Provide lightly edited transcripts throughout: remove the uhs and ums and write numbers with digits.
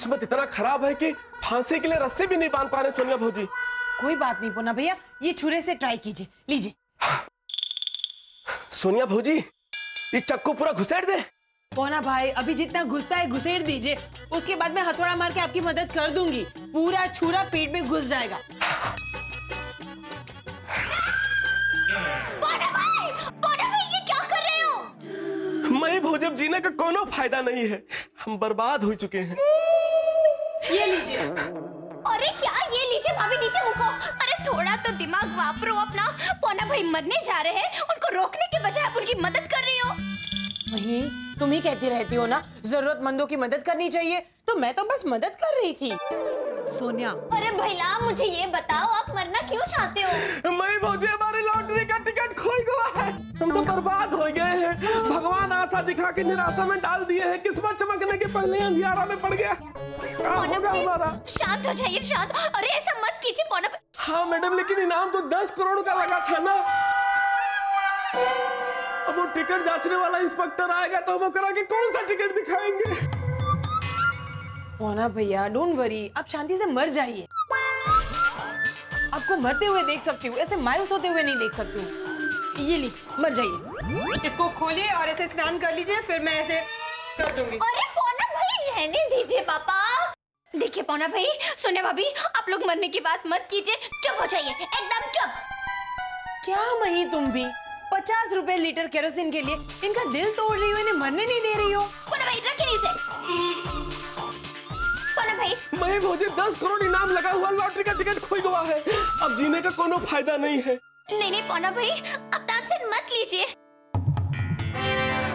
किस्मत इतना खराब है कि फांसी के लिए रस्सी भी नहीं बांध पा रहे सोनिया भौजी। कोई बात नहीं पोना भैया, ये छुरे से ट्राई कीजिए, लीजिए। सोनिया भौजी ये चक्कू पूरा घुसेड़ दे। पोना भाई अभी जितना घुसता है घुसेड़ दीजिए, उसके बाद मैं हथौड़ा मार के आपकी मदद कर दूंगी, पूरा छुरा पेट में घुस जाएगा। पोना भाई ये क्या कर रहे हो? मैं भौजी अब जीने का कोनो फायदा नहीं है, हम बर्बाद हो चुके हैं। ये लीजिए। अरे क्या, ये नीचे भाभी नीचे मुको। अरे थोड़ा तो दिमाग वापरो अपना। पोना भाई मरने जा रहे हैं, उनको रोकने के बजाय आप उनकी मदद कर रही हो। वही तुम ही कहती रहती हो ना जरूरतमंदों की मदद करनी चाहिए, तो मैं तो बस मदद कर रही थी। सोनिया अरे भैया मुझे ये बताओ, आप मरना क्यों चाहते हो? मैं भौजी हमारी लॉटरी का टिकट खोई गया है, हम तो बर्बाद हो गए हैं। भगवान आशा दिखा के निराशा में डाल दिए हैं, किस्मत चमकने के पहले अंधियारा में पड़ गया। हमारा शांत हो जाइए, शांत। अरे ऐसा मत कीजिए पोना भाई। हाँ मैडम, लेकिन इनाम तो 10 करोड़ का लगा था ना। अब वो टिकट जांचने वाला इंस्पेक्टर आएगा तो हम करा के कौन सा टिकट दिखाएंगे? पोना भैया डोंट वरी, आप शांति से मर जाइए। आपको मरते हुए देख सकती हूँ, ऐसे मायूस होते हुए नहीं देख सकती हूँ। ये ली, मर जाइए। इसको खोलिए और ऐसे स्नान कर लीजिए, फिर मैं ऐसे कर दूंगी। अरे पोना भाई रहने दीजिए पापा। देखिए पोना भाई, सोनिया भाभी, आप लोग मरने की बात मत कीजिए, चुप हो जाइए, एकदम चुप। क्या मही तुम भी 50 रुपए लीटर केरोसिन के लिए इनका दिल तोड़ रही हो, इन्हें मरने नहीं दे रही हो। पोना भाई रखिए इसे। पोना भाई मैं भौजी 10 करोड़ इनाम लगा हुआ लॉटरी का टिकट खोई गया है, अब जीने का कोनो फायदा नहीं है। नहीं नहीं पोना भाई, अब टेंशन मत लीजिए।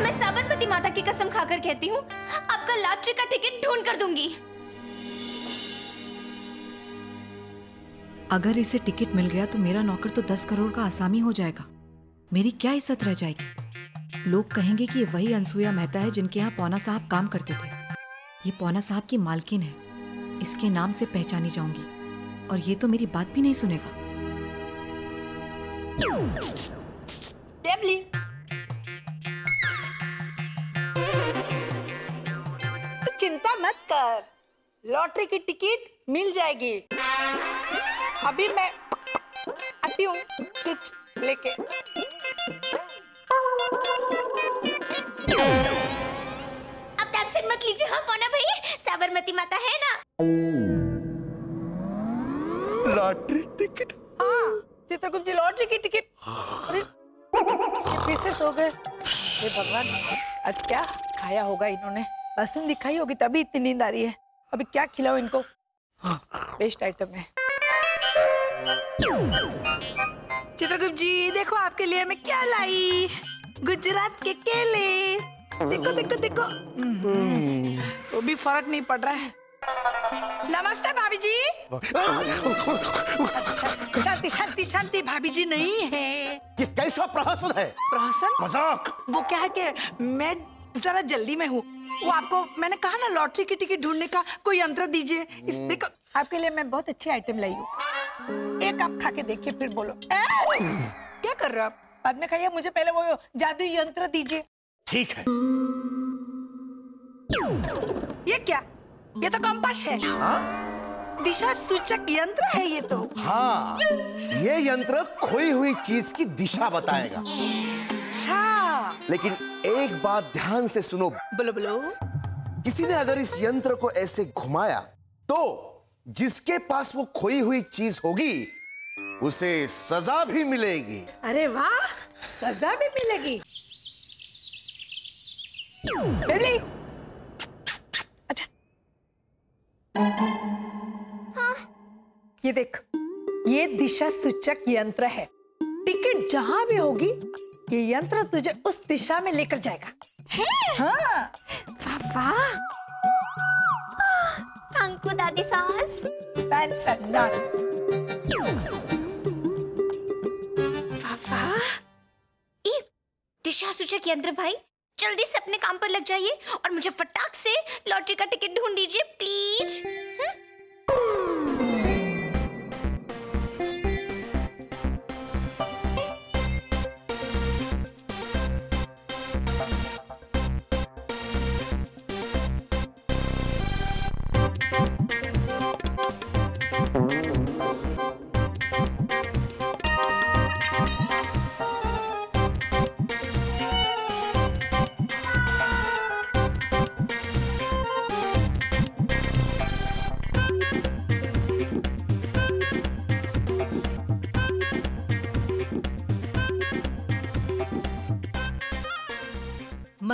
मैं साबरमती माता की कसम खाकर कहती हूँ, आपका लॉटरी का टिकट ढूंढ कर दूंगी। अगर इसे टिकट मिल गया तो मेरा नौकर तो 10 करोड़ का आसामी हो जाएगा, मेरी क्या इज्जत रह जाएगी। लोग कहेंगे कि ये वही अनसुया मेहता है जिनके यहाँ पौना साहब काम करते थे। ये पौना साहब की मालकिन है, इसके नाम से पहचानी जाऊंगी, और ये तो मेरी बात भी नहीं सुनेगा। डेबली, तो चिंता मत कर, लॉटरी की टिकट मिल जाएगी। अभी मैं आती हूँ कुछ लेके। अब टेंशन मत लीजिए। हाँ पोना भाई, साबरमती माता है ना। Lottery ticket? हाँ चित्रगुप्त जी, लॉटरी की टिकट। अरे फिर से सो गए। हे भगवान, आज क्या खाया होगा इन्होंने? लहसुन दिखाई होगी तभी इतनी नींद आ रही है। अभी क्या खिलाओ इनको? हाँ बेस्ट आइटम है। चित्रगुप्त जी देखो आपके लिए मैं क्या लाई, गुजरात के केले। देखो देखो देखो, तो भी फर्क नहीं पड़ रहा है। नमस्ते भाभी जी। शांति शांति शांति, भाभी जी नहीं है। ये कैसा प्रहसन है? प्रहसन? मजाक। वो क्या है कि मैं जरा जल्दी में हूँ, वो आपको मैंने कहा ना लॉटरी की टिकट ढूंढने का कोई यंत्र दीजिए। देखो आपके लिए मैं बहुत अच्छी आइटम लाई हूँ, एक आप खा के देखिए फिर बोलो। क्या कर रहे हो आप? बाद में खाइए, मुझे पहले वो जादुई यंत्र दीजिए। ठीक है। ये क्या? ये तो कंपास है। दिशा सूचक यंत्र है ये तो। हाँ, ये यंत्र खोई हुई चीज की दिशा बताएगा। अच्छा, लेकिन एक बात ध्यान से सुनो। बोलो बोलो। किसी ने अगर इस यंत्र को ऐसे घुमाया तो जिसके पास वो खोई हुई चीज होगी उसे सजा भी मिलेगी। अरे वाह, सजा भी मिलेगी। बेबली, अच्छा हाँ। ये देख, ये दिशा सूचक यंत्र है। टिकट जहां भी होगी ये यंत्र तुझे उस दिशा में लेकर जाएगा। हाँ। वाह वाह, अंकु दादी सास। वाह वाह, ये दिशा सूचक यंत्र भाई, जल्दी से अपने काम पर लग जाइए और मुझे फटाक से लॉटरी का टिकट ढूंढ दीजिए प्लीज।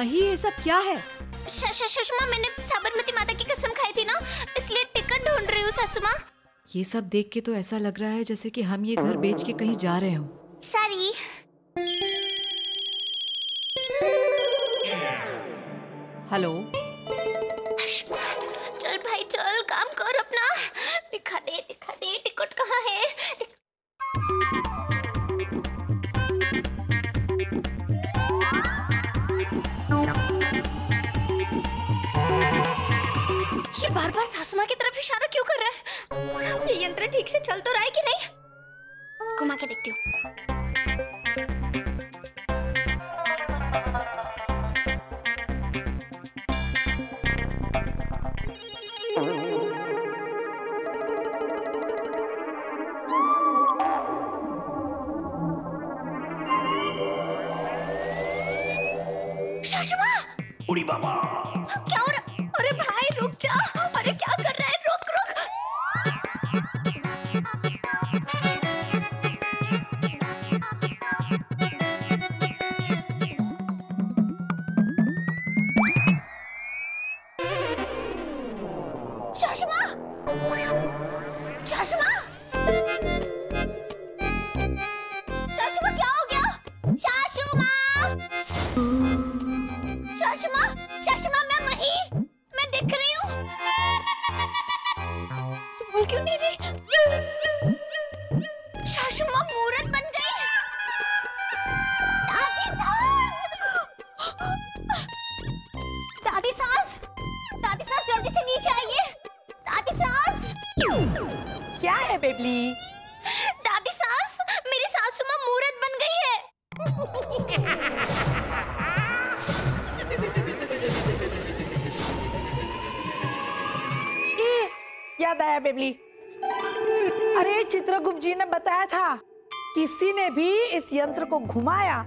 मही, ये सब क्या है? सासू माँ, मैंने साबरमती माता की कसम खाई थी ना, इसलिए टिकट ढूंढ रही हूँ सासू माँ। ये सब देख के तो ऐसा लग रहा है जैसे कि हम ये घर बेच के कहीं जा रहे हो। सॉरी। हेलो। चल भाई चल, काम कर अपना। दिखा दे टिकट कहाँ है। ये बार बार सासू माँ की तरफ इशारा क्यों कर रहा है? ये यंत्र ठीक से चल तो रहा है कि नहीं? घुमा के देखती हूँ। सासू माँ, उड़ी बाबा, क्या हो रहा? अरे भाई रुक जा। अरे क्या कर रहा है? रुक। सासू माँ, क्या हो गया? सासू माँ, मैं मही, मैं दिख रही हूँ। तू बोल क्यों नहीं रही? सासू माँ मूरत बन गई। दादी सास जल्दी से नीचे आइए। दादी सास। क्या है बेबली? दादी सास, मेरी सासू माँ मूरत बन गई है। याद आया बेबली, अरे चित्रगुप्त जी ने बताया था किसी ने भी इस यंत्र को घुमाया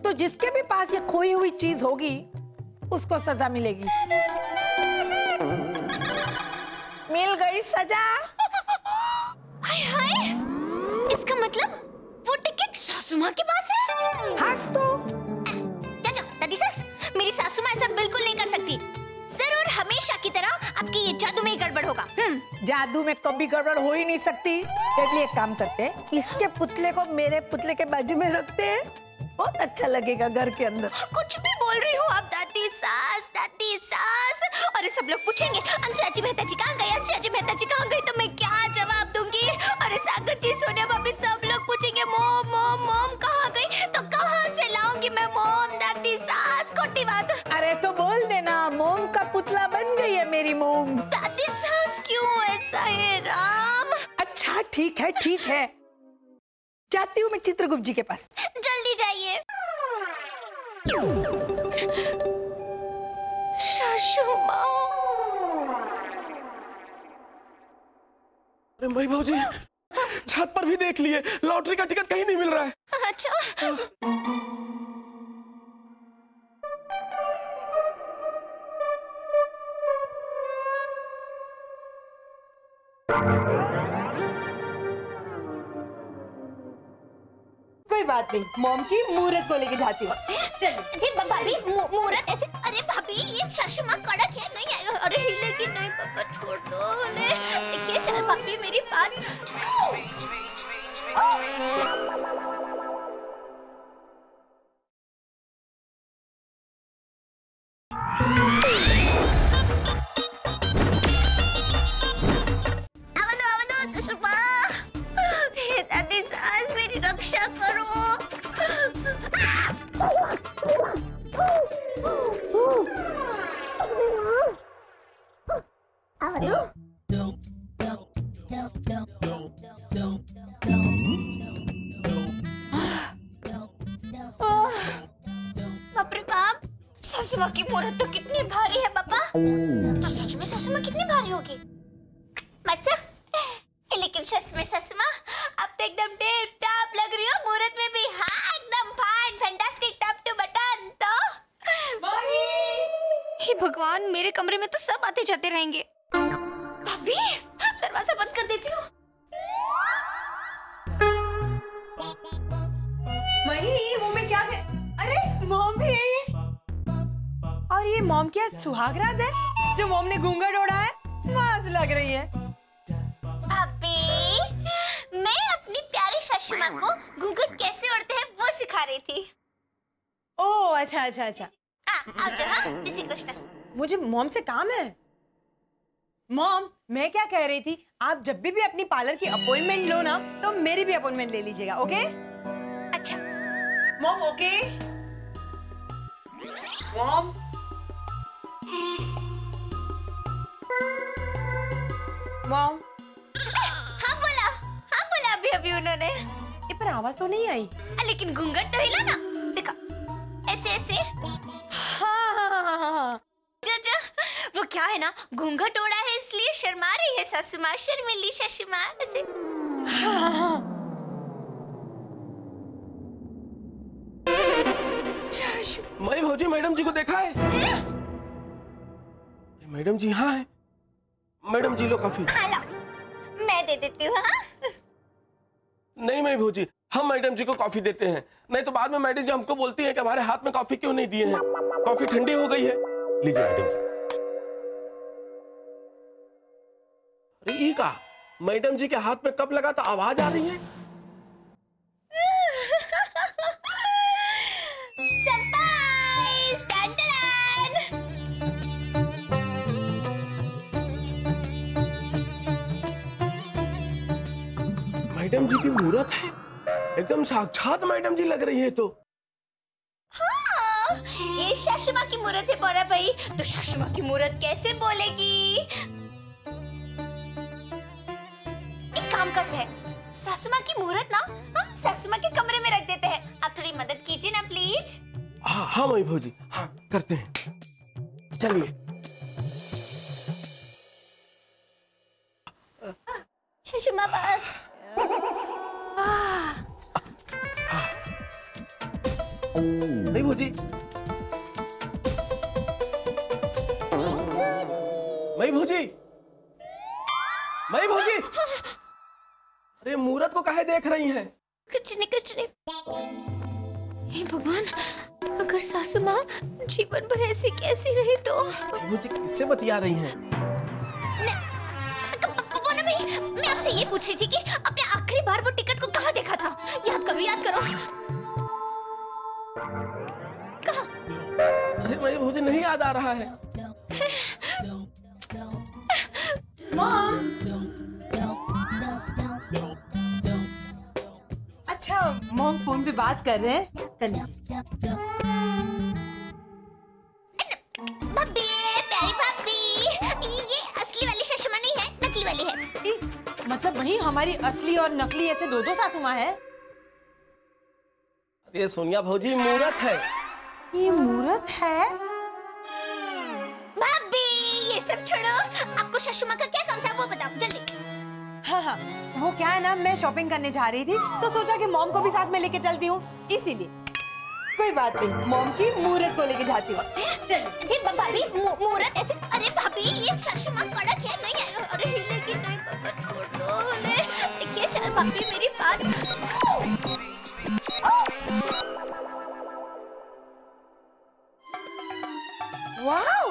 तो जिसके भी पास ये खोई हुई चीज होगी उसको सजा मिलेगी। मिल गई सजा। हाय, इसका मतलब वो टिकट सासू माँ के पास है। हंस तो। जाओ दादी सास, मेरी सासू माँ ऐसा बिल्कुल नहीं कर सकती। जरूर हमेशा की तरह आपकी ये जादू में ही गड़बड़ होगा। जादू में कभी गड़बड़ हो ही नहीं सकती। बेबली एक काम करते हैं, इसके पुतले को मेरे पुतले के बाजू में रखते हैं, बहुत अच्छा लगेगा घर के अंदर। कुछ भी बोल रही हो आप दादी सास। अरे सब लोग पूछेंगे अंशुया जी मेहता जी कहाँ गई, तो मैं क्या जवाब दूंगी? अरे सागर जी, सोनिया भाभी, सब लोग पूछेंगे मोम कहाँ गई, तो कहाँ से लाऊंगी मैं मोम? दादी सास, खोटी बात। अरे तो बोल देना, मोम का पुतला बन गई है मेरी मोम। दादी सास क्यों ऐसा है राम? अच्छा ठीक है, जाती हूँ मैं चित्रगुप्त जी के पास। जल्दी जाइए। सासू माँ। अरे भाई भाजी, छत पर भी देख लिए, लॉटरी का टिकट कहीं नहीं मिल रहा है। अच्छा। कोई बात नहीं, मॉम की मुहूर्त को लेके जाती हूँ। चलिए भाभी, मुहूर्त ऐसे? अरे भाभी, ये सासू माँ कड़क है, नहीं आएगा। अरे हिलेगी नहीं पापा, छोड़ दो उन्हें। देखिए शायद भाभी मेरी बात। दादी सास, मेरी रक्षा करो। बाप रे बाप, ससुमा की मूरत तो कितनी भारी है पापा। तो सच में ससुमा कितनी भारी होगी? मरसा, लेकिन सच में ससुमा अब तो एकदम टिप टॉप लग रही हो, मूरत में भी। हाँ एकदम fine, fantastic, top to bottom. तो हे भगवान, मेरे कमरे में तो सब आते जाते रहेंगे। भाभी, दरवाजा बंद कर देती हूँ। मही, मुंह में क्या है? अरे मॉम भी है ये। मॉम की आज सुहागरात है जो मॉम ने घूंघट ओढ़ा है, मस्त लग रही है। भाभी, मैं अपनी प्यारी सासू माँ को घूंघट कैसे ओढ़ते हैं वो सिखा रही थी। ओह अच्छा अच्छा अच्छा। आप जरा इसी क्वेश्चन। मुझे मॉम से काम है। मॉम, मैं क्या कह रही थी, आप जब भी अपनी पार्लर की अपॉइंटमेंट लो ना, तो मेरी भी अपॉइंटमेंट ले लीजिएगा, ओके? अच्छा मॉम, ओके? मॉम, मॉम, हाँ बोला अभी उन्होंने। ये पर आवाज तो नहीं आई। लेकिन घूंघट तो हिला ना, देखो ऐसे ऐसे। हाँ। जा वो क्या है ना, घूंघट ओढ़ा है इसलिए शर्मा रही है सासू माँ, शर्मिली सासू माँ ऐसे। मैं भौजी मैडम जी को देखा है? मैडम जी हाँ है। मैडम जी लो कॉफी। हाँ लो, मैं दे देती हूँ। हाँ? नहीं मैं भौजी, हम मैडम जी को कॉफी देते हैं, नहीं तो बाद में मैडम जी हमको बोलती हैं कि हमारे हाथ में कॉफी क्यों नहीं दिए हैं, कॉफी ठंडी हो गई है। लीजिए मैडम जी। अरे ये का मैडम जी के हाथ में कब लगा तो आवाज आ रही है? सरप्राइज! टन-टन-टन! मैडम जी की मूरत है, एकदम साक्षात मैडम जी लग रही है। तो हाँ, ये सासू माँ की मूरत है बोरा भाई, तो सासू माँ की मूरत कैसे बोलेगी? एक काम करते हैं, सासू माँ की मूरत ना हम सासू माँ के कमरे में रख देते हैं। आप थोड़ी मदद कीजिए ना प्लीज। हाँ हाँ मैं भौजी, हाँ करते हैं, चलिए। सासू माँ बस। नहीं भौजी, मैं भौजी, मैं भौजी, अरे मूरत को काहे देख रही हैं? कुछ नहीं। हे भगवान, अगर सासू माँ जीवन भर ऐसी कैसी रही तो। भौजी किससे बतिया रही हैं? वो ना मैं आपसे ये पूछ रही थी कि अपने आखिरी बार वो टिकट को कहाँ देखा था? याद करो। कहाँ? अरे मैं भौजी नहीं याद आ रहा है। मॉम, अच्छा मॉम फोन पे बात कर रहे हैं, कर लीजिए। भाभी, प्यारी भाभी, ये असली वाली सासू माँ नहीं है, नकली वाली है। मतलब वही हमारी असली और नकली ऐसे दो सासू माँ है? अरे सोनिया भौजी मूरत है। ये मूरत है? भाभी ये सब छोड़ो, आपको सासू माँ का क्या काम था वो बताओ जल्दी। हाँ, वो क्या है ना, मैं शॉपिंग करने जा रही थी तो सोचा कि मॉम को भी साथ में लेके चलती हूँ, इसीलिए। कोई बात नहीं, मॉम की मूरत को लेके जाती हूँ। भाभी मूरत ऐसे? अरे भाभी ये सासू माँ कड़क है, नहीं आएगा। अरे हिलेगी नहीं बाबा, छोड़ दो उन्हें। देखिए शायद भाभी मेरी बात। वाओ!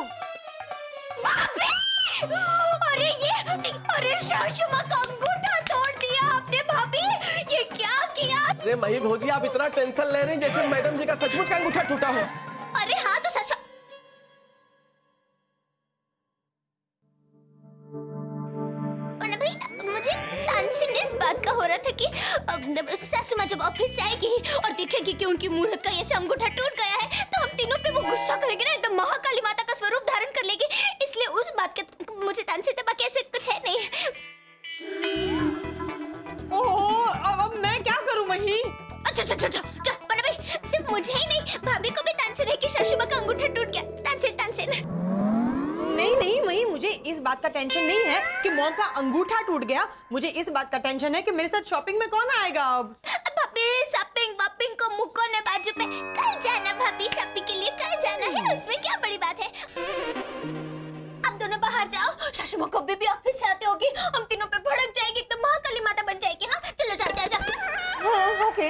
अरे सासू माँ का अंगूठा तोड़ दिया आपने भाभी, ये क्या किया? अरे मही भौजी आप इतना टेंशन ले रही हैं जैसे मैडम जी का सचमुच का अंगूठा टूटा हो। अरे हाँ तो सच। मुझे टेंशन इस बात का हो रहा था कि सासू माँ जब ऑफिस से आएगी और देखेगी कि उनकी मूरत का ऐसे अंगूठा टूट गया है तो हम तीनों पे वो गुस्सा करेगी ना, एकदम महाकाली माता का स्वरूप धारण कर लेगी। इसलिए उस बात का मुझे टेंशन था, बाकी ऐसे कुछ है नहीं। ओह, अब मैं क्या करूं मही? अच्छा भाई, सिर्फ मुझे ही नहीं भाभी को भी टेंशन है कि सासू माँ का अंगूठा टूट गया। टेंशन। नहीं मही, मुझे इस बात का टेंशन नहीं है कि मॉम का अंगूठा टूट गया। मुझे इस बात का टेंशन है कि मेरे साथ शॉपिंग में कौन आएगा अब। भाभी शॉपिंग को मुक्को ने बाजू पे कल जाना, भाभी शॉपिंग के लिए कल जाना है, उसमें क्या बड़ी बात है। अब दोनों बाहर जाओ, सासू माँ कभी भी ऑफिस से आती होगी, हम तीनों पे भड़क जाएगी तो महाकाली माता बन जाएगी। हाँ चलो जाओ। हाँ ओके,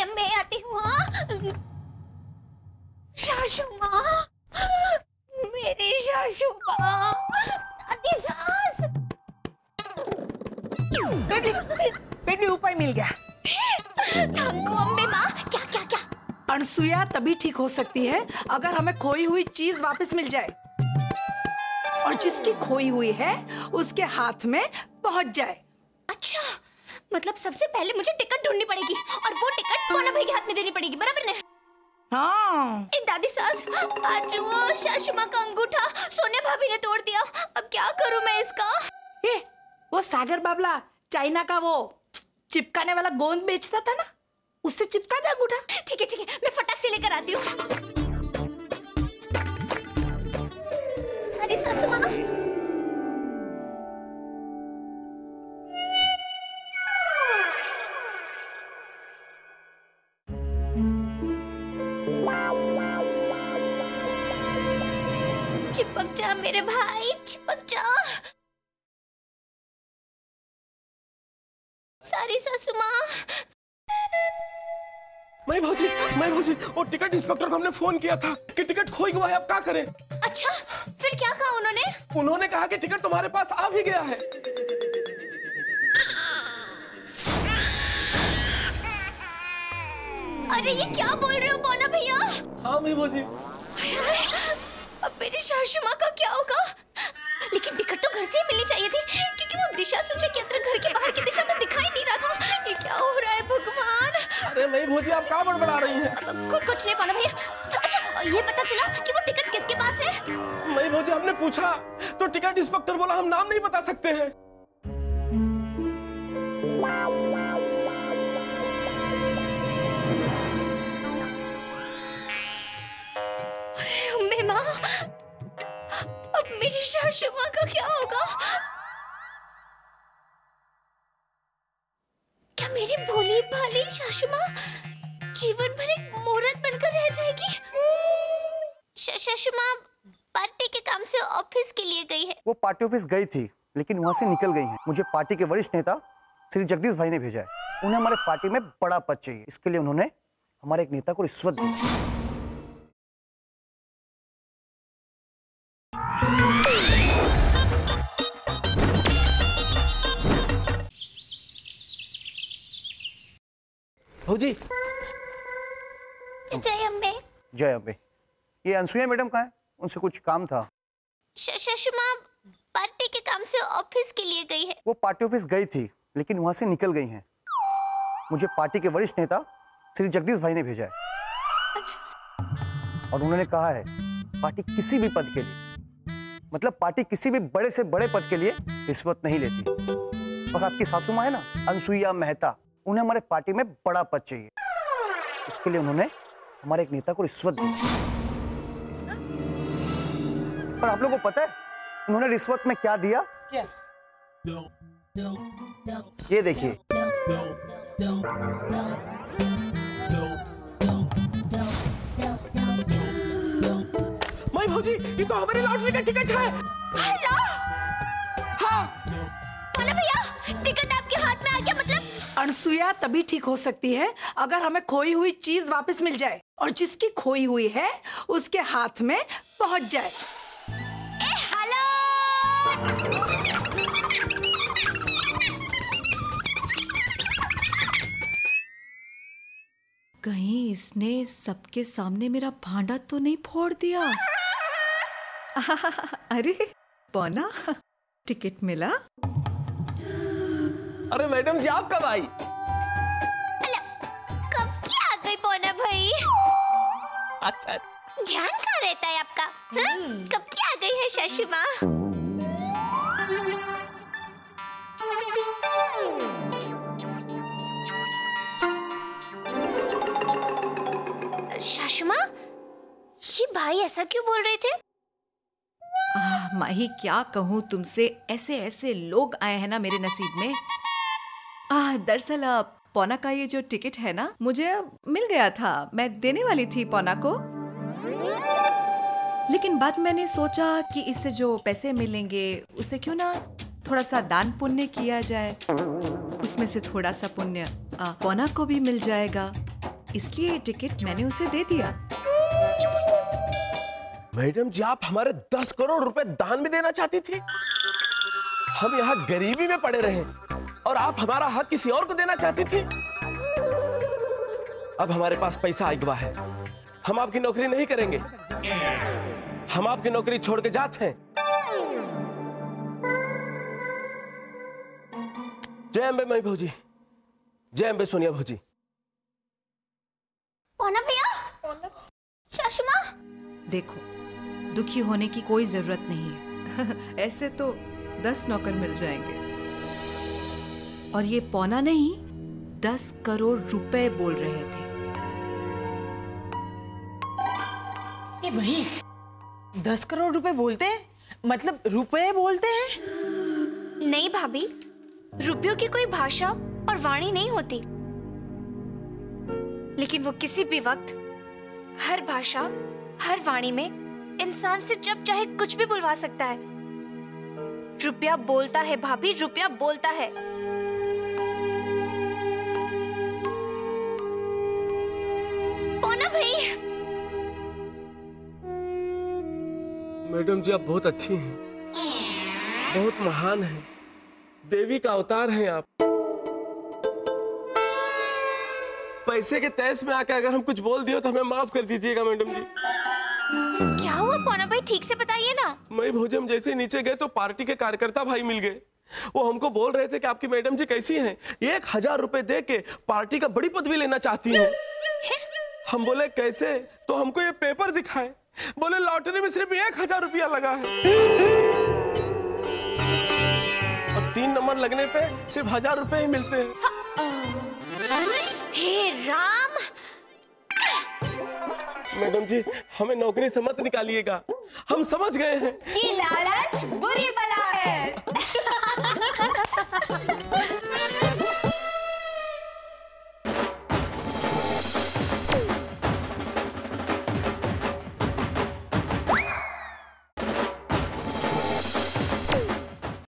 मैं आती हूँ। हाँ बेबी उपाय मिल गया। थैंक यू अम्बे माँ। क्या क्या क्या? अनसुया तभी ठीक हो सकती है अगर हमें खोई हुई चीज वापस मिल जाए और जिसकी खोई हुई है उसके हाथ में पहुंच जाए। अच्छा, मतलब सबसे पहले मुझे टिकट ढूंढनी पड़ेगी और वो टिकट मोना भाई के हाथ में देनी पड़ेगी, बराबर ने? हाँ। दादी सास, आज वो सासू माँ का अंगूठा सोनिया भाभी ने तोड़ दिया। अब क्या करूँ मैं इसका? वो सागर बाबला चाइना का वो चिपकाने वाला गोंद बेचता था ना, उससे चिपका दे अंगूठा। ठीक है, मैं फटाक से लेकर आती हूँ। सारी सासू माँ। चिपक जा मेरे भाई, चिपक जा। सारी सासू माँ। मैं भौजी, वो टिकट इंस्पेक्टर को हमने फोन किया था कि टिकट खोई हुआ है, अब क्या करें? अच्छा, फिर क्या कहा उन्होंने? उन्होंने कहा कि टिकट तुम्हारे पास आ भी गया है। अरे ये क्या बोल रहे हो मोना भैया? हाँ मैं भौजी। अब मेरी सासू माँ का क्या होगा? लेकिन टिकट तो घर से ही मिलनी चाहिए थी, क्योंकि वो दिशा सूचक यंत्र घर के बाहर की दिशा तो दिखाई नहीं रहा था। ये क्या हो रहा है भगवान? अरे मैं भौजी, आप क्या बड़बड़ा रही हैं? कुछ नहीं मोना भैया। अच्छा, ये पता चला कि वो टिकट किसके पास है? मैं भौजी, हमने पूछा तो टिकट इंस्पेक्टर बोला हम नाम नहीं बता सकते हैं। माँ, अब मेरी सासू माँ का क्या होगा? क्या मेरी भोली भाली सासू माँ जीवन भर एक मूर्त बनकर रह जाएगी? सासू माँ पार्टी के काम से ऑफिस के लिए गई है। वो पार्टी ऑफिस गई थी लेकिन वहाँ से निकल गई हैं। मुझे पार्टी के वरिष्ठ नेता श्री जगदीश भाई ने भेजा है। उन्हें हमारे पार्टी में बड़ा पद चाहिए, इसके लिए उन्होंने हमारे एक नेता को रिश्वत दी। भौजी। जय अम्बे। जय अम्बे। ये अनसुया मैडम कहाँ है? उनसे कुछ काम था। सासू माँ पार्टी के काम से ऑफिस के लिए गई है। वो पार्टी ऑफिस गई थी लेकिन वहाँ से निकल गई हैं। मुझे पार्टी के वरिष्ठ नेता श्री जगदीश भाई ने भेजा है। अच्छा। और उन्होंने कहा है पार्टी किसी भी पद के लिए, मतलब पार्टी किसी भी बड़े से बड़े पद के लिए रिश्वत नहीं लेती। और आपकी सासू माँ है ना, अनसुया मेहता, उन्हें हमारे पार्टी में बड़ा पद चाहिए, इसके लिए उन्होंने हमारे एक नेता को रिश्वत दी। पर आप लोगों को पता है उन्होंने रिश्वत में क्या दिया? क्या? ये देखिए। मैं भौजी, ये तो हमारी लॉटरी का टिकट है। हेलो। हाँ। मोना भैया, टिकट आपके हाथ में आ गया मतलब? अनसुया तभी ठीक हो सकती है अगर हमें खोई हुई चीज वापस मिल जाए और जिसकी खोई हुई है उसके हाथ में पहुंच जाए। हेलो। कहीं इसने सबके सामने मेरा भांडा तो नहीं फोड़ दिया? अरे पौना, टिकट मिला? अरे मैडम जी, आप कब आई? कब क्या आ गई मोना भाई? अच्छा। ध्यान कहाँ रहता है आपका? कब क्या आ गई है सासू माँ? सासू माँ, ये भाई ऐसा क्यों बोल रहे थे? माही क्या कहूँ तुमसे, ऐसे ऐसे लोग आए हैं ना मेरे नसीब में। दरअसल पौना का ये जो टिकट है ना, मुझे मिल गया था, मैं देने वाली थी पौना को। लेकिन बाद मैंने सोचा कि इससे जो पैसे मिलेंगे उससे क्यों ना थोड़ा सा दान पुण्य किया जाए, उसमें से थोड़ा सा पुण्य पौना को भी मिल जाएगा, इसलिए ये टिकट मैंने उसे दे दिया। मैडम जी, आप हमारे 10 करोड़ रुपए दान में देना चाहती थी? हम यहाँ गरीबी में पड़े रहे और आप हमारा हक किसी और को देना चाहती थी। अब हमारे पास पैसा आ गया है, हम आपकी नौकरी नहीं करेंगे, हम आपकी नौकरी छोड़ के जाते हैं। जय अम्बे मई भौजी, जय अम्बे सोनिया भौजी। पौना भैया, सासू माँ। देखो, दुखी होने की कोई जरूरत नहीं है। ऐसे तो 10 नौकर मिल जाएंगे। और ये पौना नहीं, 10 करोड़ रुपए बोल रहे थे। ये भाई 10 करोड़ रुपए बोलते हैं? मतलब रुपए बोलते हैं? नहीं भाभी, रुपयों की कोई भाषा और वाणी नहीं होती, लेकिन वो किसी भी वक्त हर भाषा, हर वाणी में इंसान से जब चाहे कुछ भी बुलवा सकता है। रुपया बोलता है भाभी, रुपया बोलता है। पौना भाई। मैडम जी, आप बहुत अच्छी हैं, बहुत महान हैं, देवी का अवतार हैं आप। पैसे के तैस में आकर अगर हम कुछ बोल दिए तो हमें माफ कर दीजिएगा मैडम जी। क्या हुआ पौना भाई, ठीक से बताइए ना। मैं भौजी, हम जैसे नीचे गए तो पार्टी के कार्यकर्ता भाई मिल गए। वो हमको बोल रहे थे कि आपकी मैडम जी कैसी हैं, 1000 रुपए दे के पार्टी का बड़ी पदवी लेना चाहती हैं। हम बोले कैसे, तो हमको ये पेपर दिखाए, बोले लॉटरी में सिर्फ 1000 रुपया लगा है और 3 नंबर लगने पे सिर्फ 1000 रुपए ही मिलते हैं। हे राम। मैडम जी, हमें नौकरी से मत निकालिएगा, हम समझ गए हैं कि लालच बुरी बला है।